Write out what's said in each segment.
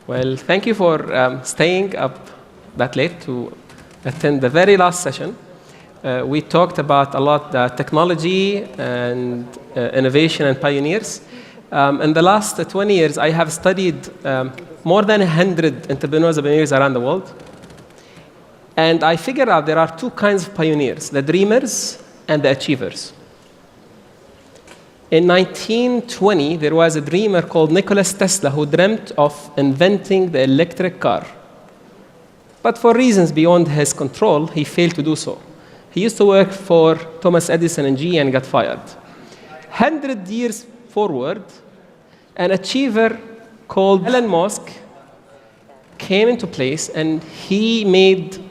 Well, thank you for staying up that late to attend the very last session. We talked about a lot technology and innovation and pioneers. In the last 20 years, I have studied more than 100 entrepreneurs and pioneers around the world. And I figured out there are two kinds of pioneers, the dreamers and the achievers. In 1920, there was a dreamer called Nikola Tesla who dreamt of inventing the electric car. But for reasons beyond his control, he failed to do so. He used to work for Thomas Edison and GE and got fired. 100 years forward, an achiever called Elon Musk came into place, and he made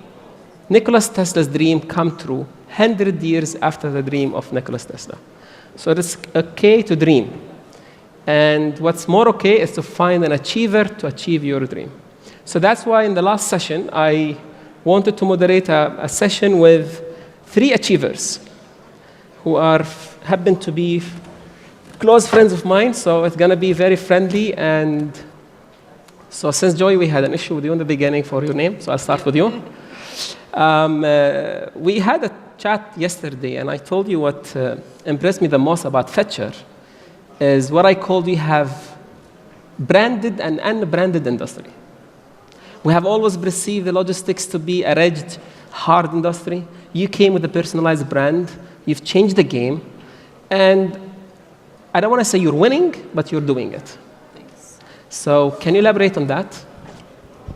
Nikola Tesla's dream come true 100 years after the dream of Nikola Tesla. So it's okay to dream. And what's more okay is to find an achiever to achieve your dream. So that's why in the last session, I wanted to moderate a session with 3 achievers who happen to be close friends of mine. So it's going to be very friendly. And so since, Joy, we had an issue with you in the beginning for your name, so I'll start with you. We had a chat yesterday, and I told you what impressed me the most about fetchr is what I called we have branded and unbranded industry. We have always perceived the logistics to be a rigid, hard industry. You came with a personalized brand. You've changed the game. And I don't want to say you're winning, but you're doing it. Thanks. So can you elaborate on that?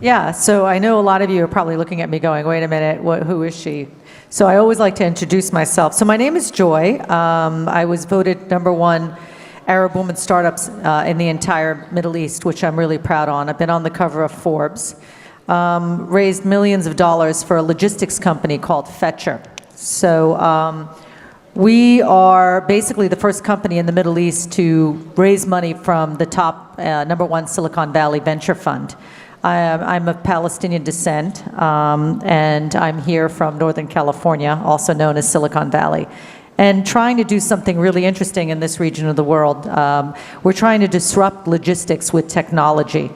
Yeah, so I know a lot of you are probably looking at me going, wait a minute, who is she? So I always like to introduce myself. So my name is Joy. I was voted #1 Arab woman startups in the entire Middle East, which I'm really proud on. I've been on the cover of Forbes. Raised millions of dollars for a logistics company called fetchr. So we are basically the first company in the Middle East to raise money from the top #1 Silicon Valley venture fund. I'm of Palestinian descent, and I'm here from Northern California, also known as Silicon Valley, and trying to do something really interesting in this region of the world. We're trying to disrupt logistics with technology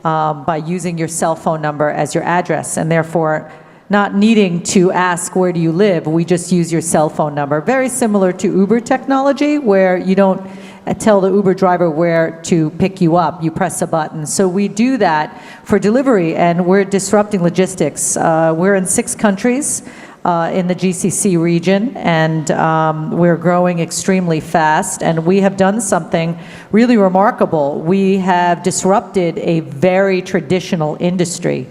by using your cell phone number as your address, and therefore not needing to ask where do you live. We just use your cell phone number. Very similar to Uber technology, where you don't tell the Uber driver where to pick you up. You press a button. So we do that for delivery, and we're disrupting logistics. We're in 6 countries in the GCC region, and we're growing extremely fast. And we have done something really remarkable. We have disrupted a very traditional industry.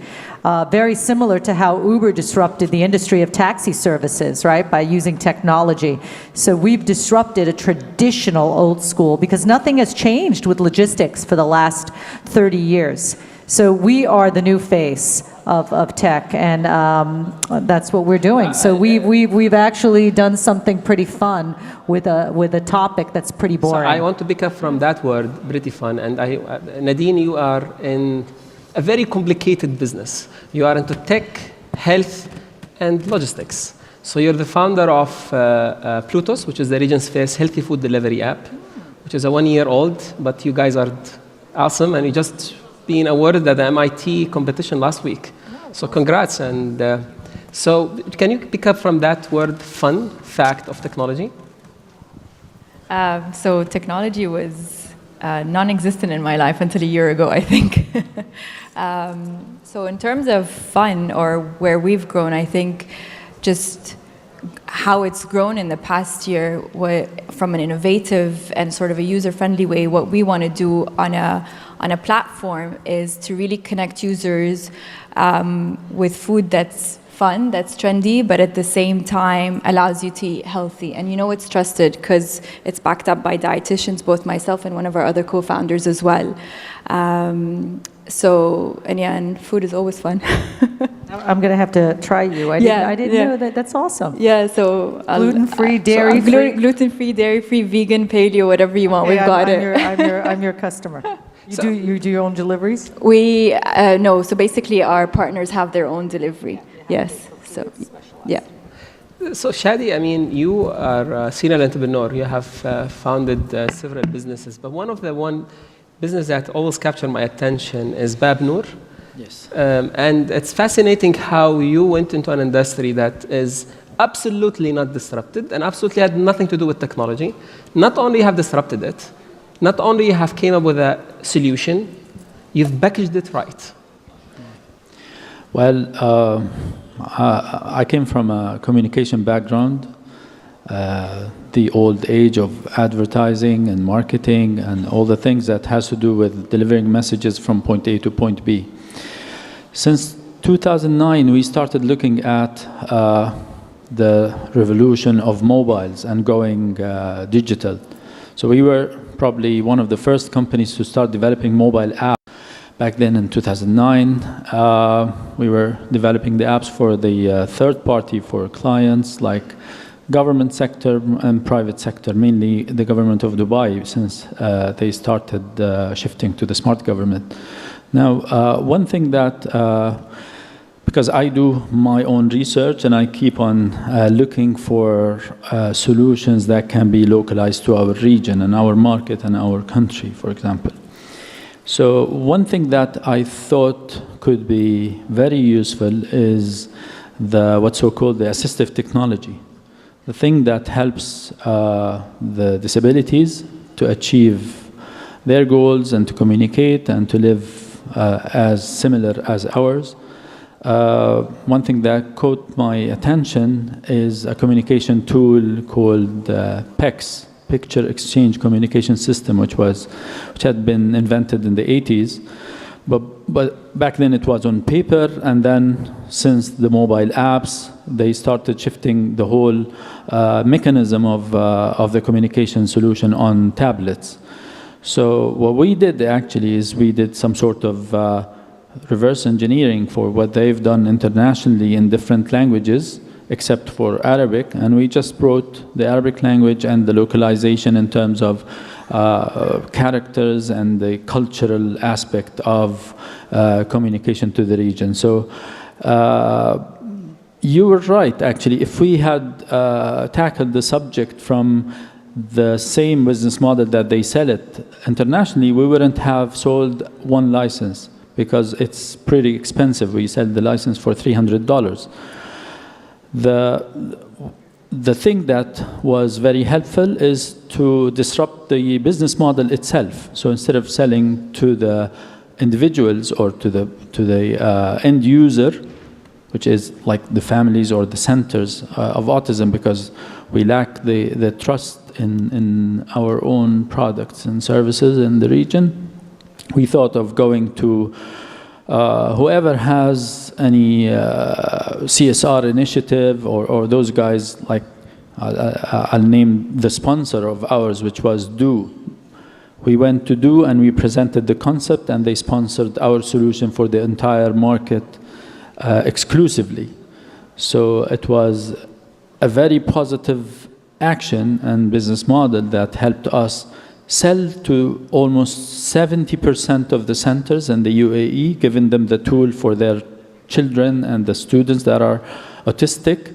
Very similar to how Uber disrupted the industry of taxi services, right, by using technology. So we've disrupted a traditional old school because nothing has changed with logistics for the last 30 years. So we are the new face of tech, and that's what we're doing. So we've actually done something pretty fun with a topic that's pretty boring. So I want to pick up from that word, pretty fun. And Nadine, you are in a very complicated business. You are into tech, health, and logistics. So you're the founder of Plotos, which is the region's first healthy food delivery app, which is a 1-year-old, but you guys are awesome, and you just been awarded at the MIT competition last week. So congrats. And so can you pick up from that word, fun, fact of technology? So technology was non-existent in my life until a year ago, I think. So in terms of fun, or where we've grown, I think just how it's grown in the past year, from an innovative and sort of a user-friendly way, what we want to do on a platform is to really connect users with food that's fun, that's trendy, but at the same time allows you to eat healthy. And you know it's trusted because it's backed up by dietitians, both myself and one of our other co-founders as well. And food is always fun. I'm going to have to try you. I didn't know that. That's awesome. Yeah, so gluten-free, dairy-free. Gluten-free, dairy-free, vegan, paleo, whatever you want. We've got it. I'm your customer. You do your own deliveries? No. So basically, our partners have their own delivery. Yes. So, yeah. So Shadi, I mean, you are a serial entrepreneur. You have founded several businesses, but one of the business that always captured my attention is Bab Noor. Yes. And it's fascinating how you went into an industry that is absolutely not disrupted and absolutely had nothing to do with technology. Not only have disrupted it, not only you have came up with a solution, you've packaged it right. Well, I came from a communication background, the old age of advertising and marketing and all the things that has to do with delivering messages from point A to point B. Since 2009, we started looking at the revolution of mobiles and going digital. So we were probably one of the first companies to start developing mobile apps. Back then in 2009, we were developing the apps for the third party for clients like government sector and private sector, mainly the government of Dubai, since they started shifting to the smart government. Now, one thing that, because I do my own research and I keep on looking for solutions that can be localized to our region and our market and our country, for example. So one thing that I thought could be very useful is what's so-called the assistive technology, the thing that helps the disabilities to achieve their goals and to communicate and to live as similar as ours. One thing that caught my attention is a communication tool called PEX, Picture Exchange Communication System, which had been invented in the 80s. But back then it was on paper, and then since the mobile apps, they started shifting the whole mechanism of the communication solution on tablets. So what we did actually is we did some sort of reverse engineering for what they've done internationally in different languages, except for Arabic, and we just brought the Arabic language and the localization in terms of characters and the cultural aspect of communication to the region. So you were right, actually. If we had tackled the subject from the same business model that they sell it internationally, we wouldn't have sold one license because it's pretty expensive. We sell the license for $300. The thing that was very helpful is to disrupt the business model itself. So instead of selling to the individuals or to the end user, which is like the families or the centers of autism, because we lack the trust in our own products and services in the region, we thought of going to whoever has any CSR initiative or those guys, like I'll name the sponsor of ours, which was Do. We went to Do and we presented the concept, and they sponsored our solution for the entire market exclusively. So it was a very positive action and business model that helped us sell to almost 70% of the centers in the UAE, giving them the tool for their children and the students that are autistic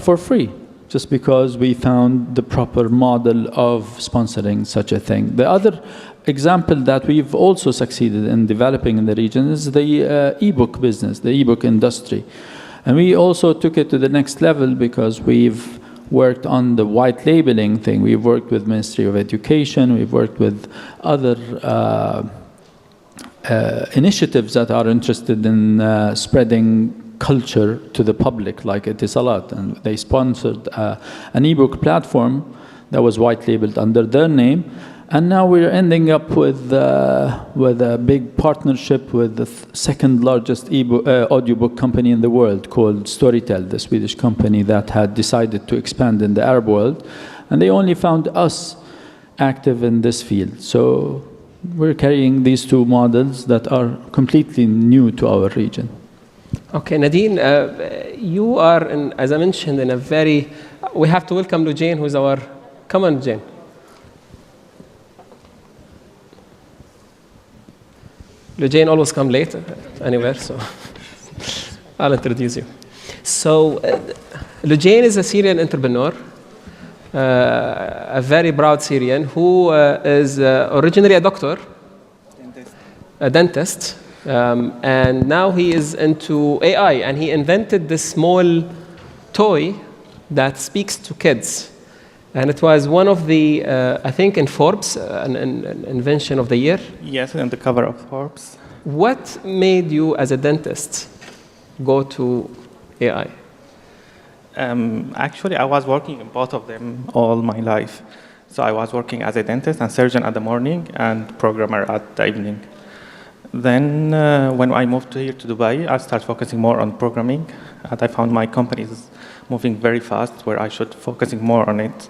for free, just because we found the proper model of sponsoring such a thing. The other example that we've also succeeded in developing in the region is the e-book business, the e-book industry. And we also took it to the next level because we've worked on the white labeling thing. We've worked with Ministry of Education. We've worked with other initiatives that are interested in spreading culture to the public, like Etisalat. And they sponsored an ebook platform that was white labeled under their name. And now we're ending up with a big partnership with the second largest audiobook company in the world called Storytel, the Swedish company that had decided to expand in the Arab world. And they only found us active in this field. So we're carrying these two models that are completely new to our region. Okay, Nadine, you are, as I mentioned, in a very... We have to welcome Lojain, who's our... Come on, Lojain. Lojain always come late anywhere, so I'll introduce you. So Lojain is a serial entrepreneur. a very proud Syrian who is originally a doctor, a dentist, and now he is into AI, and he invented this small toy that speaks to kids. And it was one of the, I think in Forbes, an invention of the year. Yes, on the cover of Forbes. What made you, as a dentist, go to AI? Actually, I was working in both of them all my life. So I was working as a dentist and surgeon at the morning and programmer at the evening. Then when I moved here to Dubai, I started focusing more on programming. And I found my company is moving very fast, where I should focusing more on it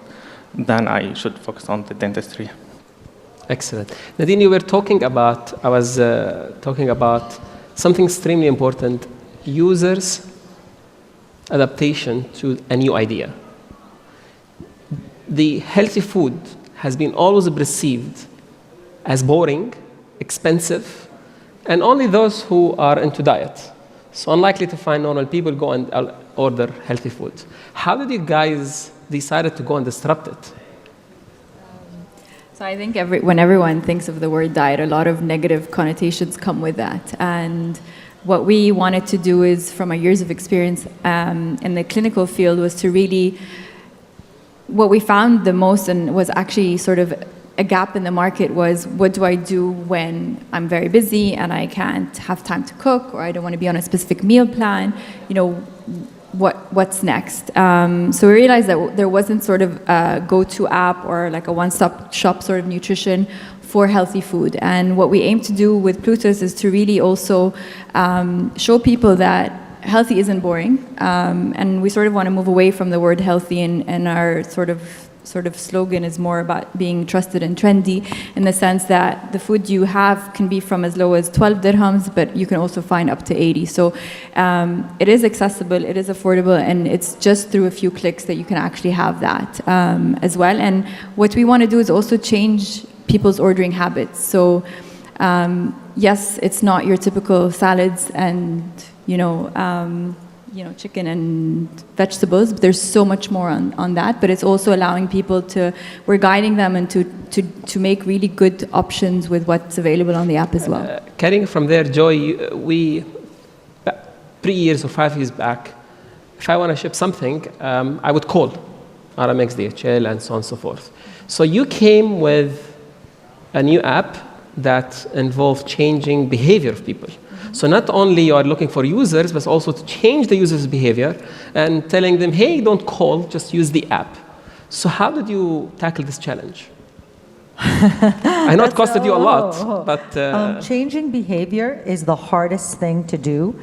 than I should focus on the dentistry. Excellent. Nadine, you were talking about, I was talking about something extremely important, users' adaptation to a new idea. The healthy food has been always perceived as boring, expensive, and only those who are into diet. So unlikely to find normal people go and order healthy food. How did you guys decided to go and disrupt it? So I think when everyone thinks of the word diet, a lot of negative connotations come with that. And what we wanted to do is, from our years of experience in the clinical field, was to really, what we found the most and was actually sort of a gap in the market was, what do I do when I'm very busy and I can't have time to cook, or I don't want to be on a specific meal plan? You know, what's next? So we realized that there wasn't sort of a go-to app or like a one-stop shop sort of nutrition for healthy food. And what we aim to do with Plotos is to really also show people that healthy isn't boring. And we sort of want to move away from the word healthy, and our sort of slogan is more about being trusted and trendy, in the sense that the food you have can be from as low as 12 dirhams, but you can also find up to 80. So it is accessible, it is affordable, and it's just through a few clicks that you can actually have that as well. And what we want to do is also change people's ordering habits. So yes, it's not your typical salads and chicken and vegetables, but there's so much more on that. But it's also allowing people we're guiding them and to make really good options with what's available on the app as well. Carrying from there, Joy, we 3 years or 5 years back, if I want to ship something, I would call RMX, DHL, and so on and so forth. So you came with a new app that involved changing behavior of people. So not only you are looking for users, but also to change the user's behavior and telling them, hey, don't call, just use the app. So how did you tackle this challenge? I know it costed you a lot, but... changing behavior is the hardest thing to do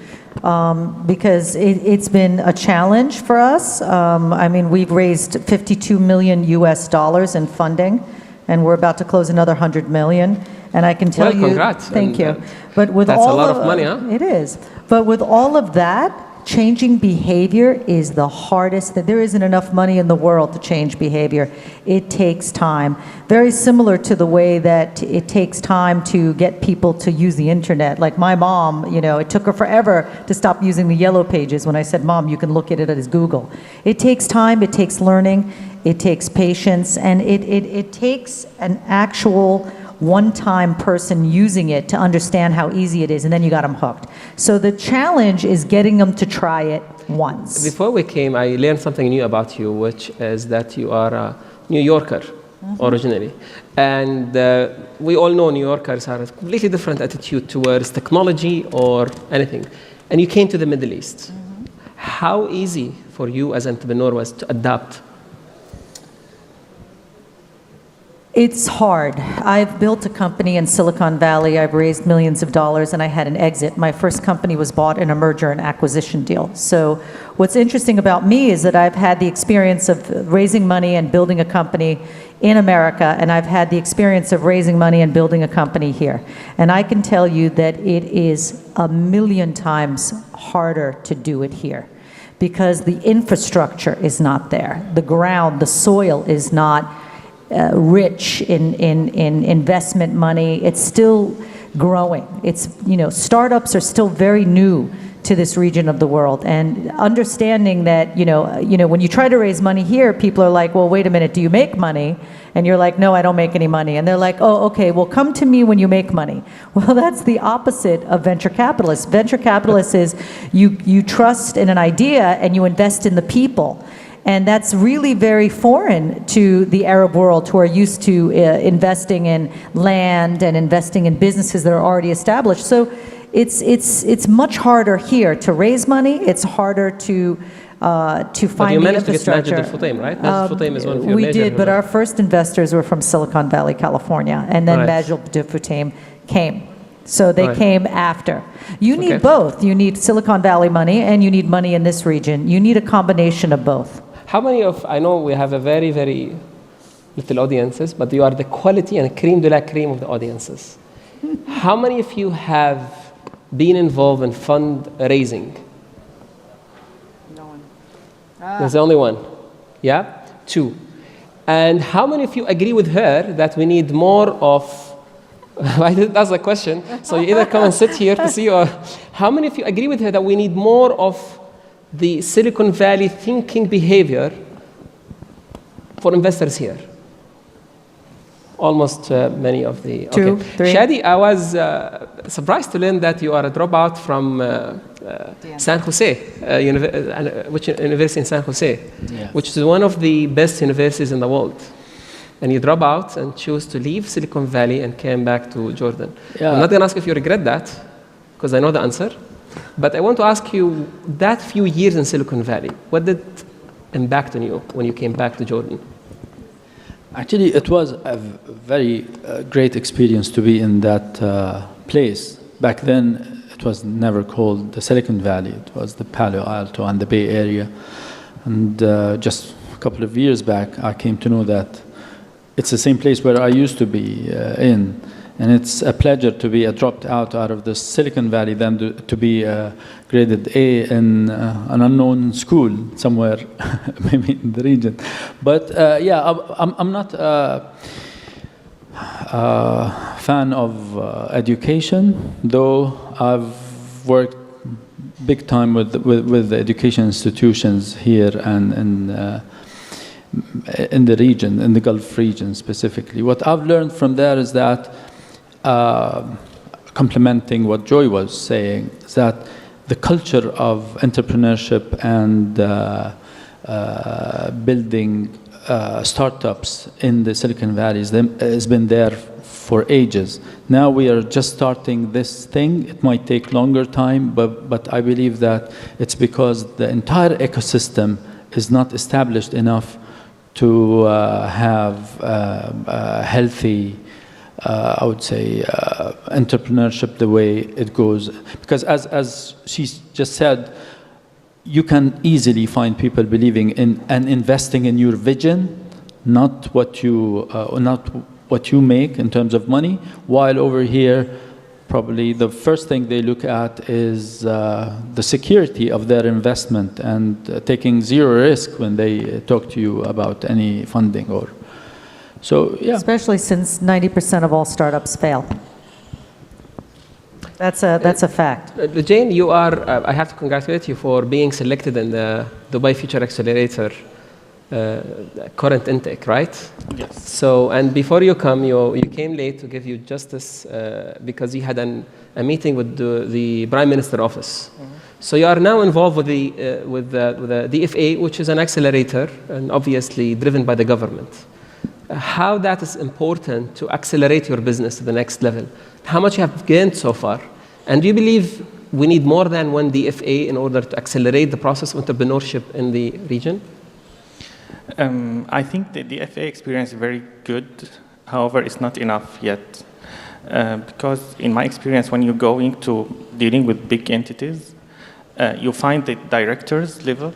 because it's been a challenge for us. I mean, we've raised $52 million in funding, and we're about to close another 100 million. And I can tell you, congrats. Thank you. But with that's all a lot of money, huh? It is. But with all of that, changing behavior is the hardest. There isn't enough money in the world to change behavior. It takes time. Very similar to the way that it takes time to get people to use the internet. Like my mom, it took her forever to stop using the yellow pages when I said, Mom, you can look at it as Google. It takes time, it takes learning, it takes patience, and it takes an actual one-time person using it to understand how easy it is, and then you got them hooked. So the challenge is getting them to try it once. Before we came, I learned something new about you, which is that you are a New Yorker originally. And we all know New Yorkers have a completely different attitude towards technology or anything. And you came to the Middle East. How easy for you as an entrepreneur was to adapt? It's hard. I've built a company in Silicon Valley. I've raised millions of dollars, and I had an exit. My first company was bought in a merger and acquisition deal. So what's interesting about me is that I've had the experience of raising money and building a company in America, and I've had the experience of raising money and building a company here. And I can tell you that it is a million times harder to do it here because the infrastructure is not there. The ground, the soil is not rich in investment money. It's still growing. It's, startups are still very new to this region of the world, and understanding that, when you try to raise money here, people are like, well, wait a minute, do you make money? And you're like, no, I don't make any money. And they're like, oh, okay, well, come to me when you make money. Well, that's the opposite of venture capitalists. Venture capitalists is you trust in an idea and you invest in the people. And that's really very foreign to the Arab world, who are used to investing in land and investing in businesses that are already established. So it's much harder here to raise money. It's harder to find the infrastructure. But you managed to get Majid al-Futtaim, right? Majid al-Futtaim is one of your We major did, but investors. our first investors were from Silicon Valley, California, and then Right. Majid al-Futtaim came. So they Right. came after. You need Okay. both. You need Silicon Valley money, and you need money in this region. You need a combination of both. How many of, I know we have a very, very little audiences, but you are the quality and creme de la creme of the audiences. How many of you have been involved in fundraising? No one. There's only one. Yeah? Two. And how many of you agree with her that we need more of, that's the question, so you either come and sit here to see, or how many of you agree with her that we need more of the Silicon Valley thinking behavior for investors here? Almost many of the... Two, three. Shadi, I was surprised to learn that you are a dropout from San Jose, which university in San Jose, Yes. which is one of the best universities in the world. And you drop out and choose to leave Silicon Valley and came back to Jordan. Yeah. I'm not going to ask if you regret that, because I know the answer. But I want to ask you, that few years in Silicon Valley, what did impact on you when you came back to Jordan? Actually, it was a very great experience to be in that place. Back then, it was never called the Silicon Valley. It was the Palo Alto and the Bay Area. And just a couple of years back, I came to know that it's the same place where I used to be in. And it's a pleasure to be dropped out of the Silicon Valley than to be graded A in an unknown school somewhere, maybe in the region. But yeah, I'm not a fan of education, though I've worked big time with the education institutions here and in the region, in the Gulf region specifically. What I've learned from there is that complementing what Joy was saying, is that the culture of entrepreneurship and building startups in the Silicon Valley has been there for ages. Now we are just starting this thing. It might take longer time, but I believe that it's because the entire ecosystem is not established enough to have a healthy, I would say, entrepreneurship the way it goes. Because as she just said, you can easily find people believing in and investing in your vision, not what you make in terms of money, while over here, probably the first thing they look at is the security of their investment and taking zero risk when they talk to you about any funding or... So, yeah. Especially since 90% of all startups fail. That's a fact. Lojain, you are, I have to congratulate you for being selected in the Dubai Future Accelerator current intake, right? Yes. So, and before you come, you came late to give you justice because you had a meeting with the Prime Minister office. Mm-hmm. So you are now involved with the DFA, which is an accelerator and obviously driven by the government. How that is important to accelerate your business to the next level? How much you have gained so far? And do you believe we need more than one DFA in order to accelerate the process of entrepreneurship in the region? I think the DFA experience is very good. However, it's not enough yet. Because in my experience, when you go into dealing with big entities, you find the directors level,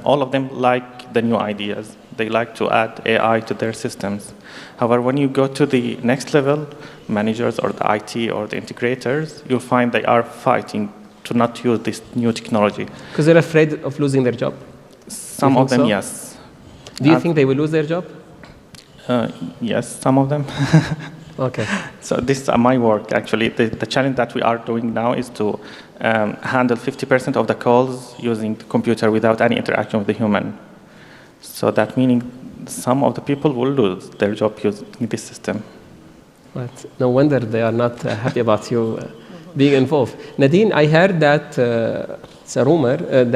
all of them like the new ideas. They like to add AI to their systems. However, when you go to the next level, managers or the IT or the integrators, you'll find they are fighting to not use this new technology. Because they're afraid of losing their job? Some of them, so? Yes. Do you think they will lose their job? Yes, some of them. Okay. So this is my work, actually. The challenge that we are doing now is to handle 50% of the calls using the computer without any interaction with the human. So that meaning some of the people will lose their job using this system. But no wonder they are not happy about you being involved. Nadine, I heard that it's a rumor that